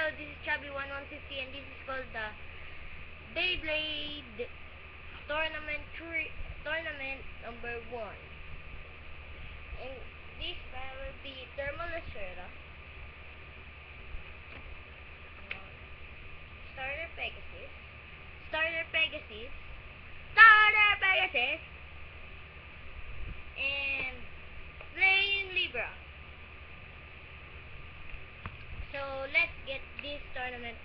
Hello, this is Chubby1150 and this is called the Beyblade Tournament number 1. And this time will be Thermal Lacerda, Starter Pegasus, and Flame Libra. So let's get this tournament.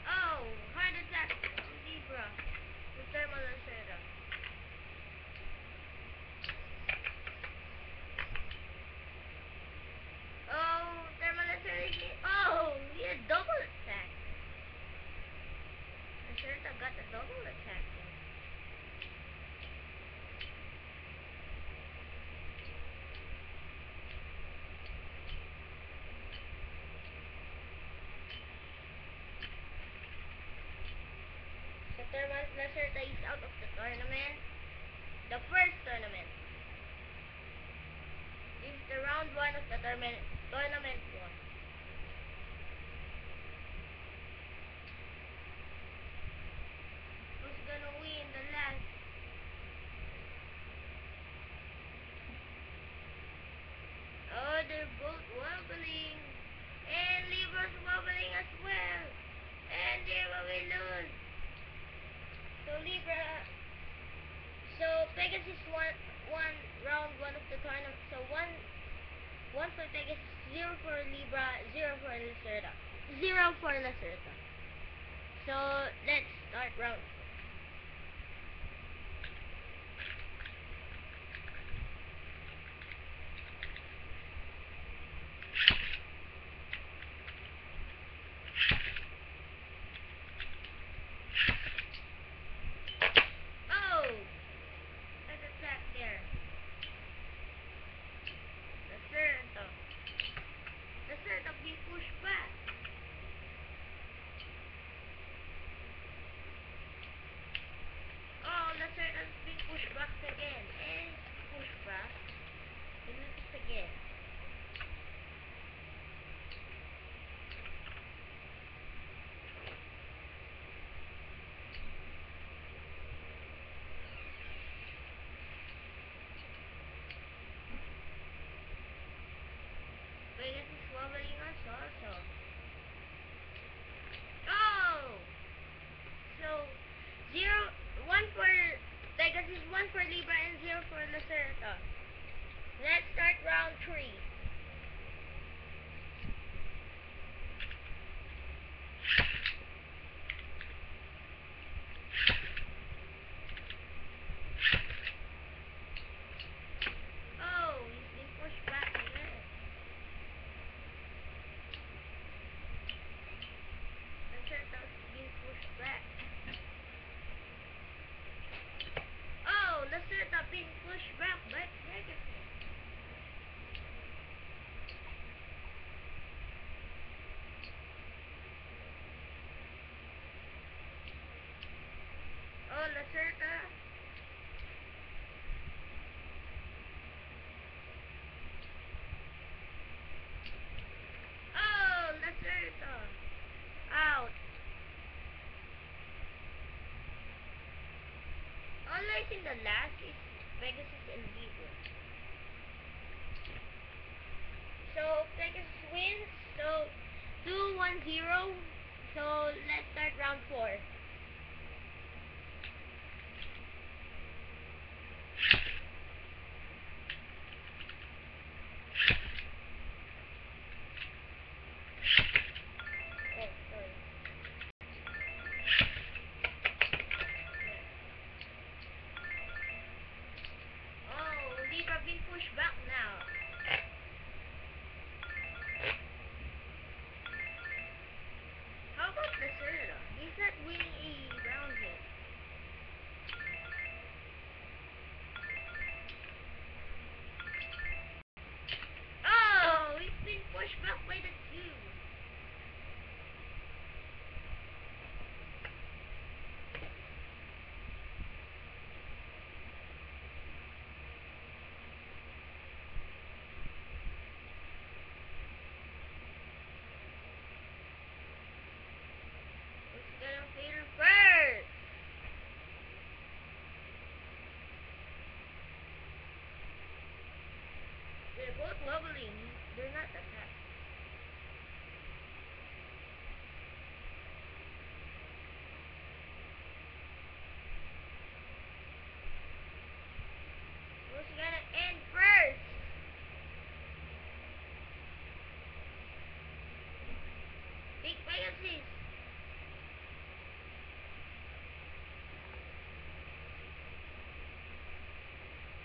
Oh, heart attack, Libra, the Thermal Lacerda. Oh, Thermal Lacerda. Oh, he had double attack. Lacerda got a double attack. So Thermal Lacerda is out of the tournament. The first tournament. This is the round 1 of the tournament 1. Who's gonna win the last? Oh, they're both wobbling. And Libra's wobbling as well. And they will lose. So Libra. So Pegasus won round 1 of the tournament. So one for Pegasus, 0 for Libra, 0 for Lacerda. 0 for Lacerda. So let's start round 4. Lacerda being pushed back. Oh, Lacerda's being pushed back again. And pushed back. He loses again. Pegasus wobbling us also. Oh! So, 1 for Pegasus, 1 for Libra, and 0 for Lacerda. Let's start round 3. Oh, he's been pushed back again. Lacerda's being pushed back. Oh, Lacerda being pushed back by Pegasus. Oh, Lacerda. Oh, Lacerda. Out. Always in the last is Pegasus and Libra. So Pegasus wins. So 2-1-0. So let's start round 4. Push back now. How about Lacerda? He's not winning wobbling. They're not attacked. Who's gonna end first? Big Pegasus.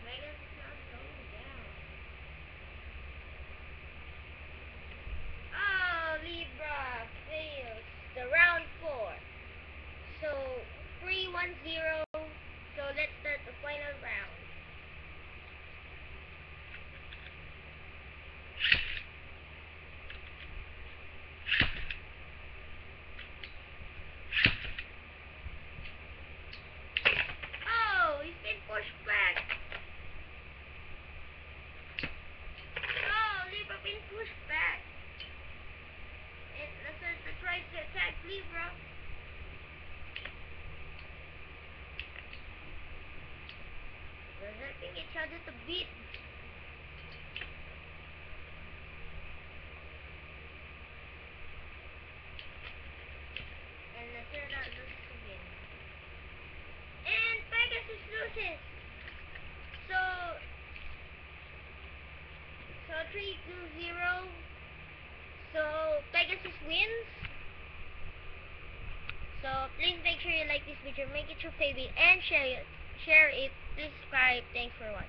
Pegasus not going down. Oh, Libra fails the round 4. So 3-1-0. So let's start the final round. Oh, he's been pushed back. Oh, Libra been pushed back. And Lacerda tries to attack Libra. They're helping each other to beat. And Lacerda loses again. And Pegasus loses. So 3-2-0. So Pegasus wins. So please make sure you like this video, make it your favorite, and share it. Please subscribe. Thanks for watching.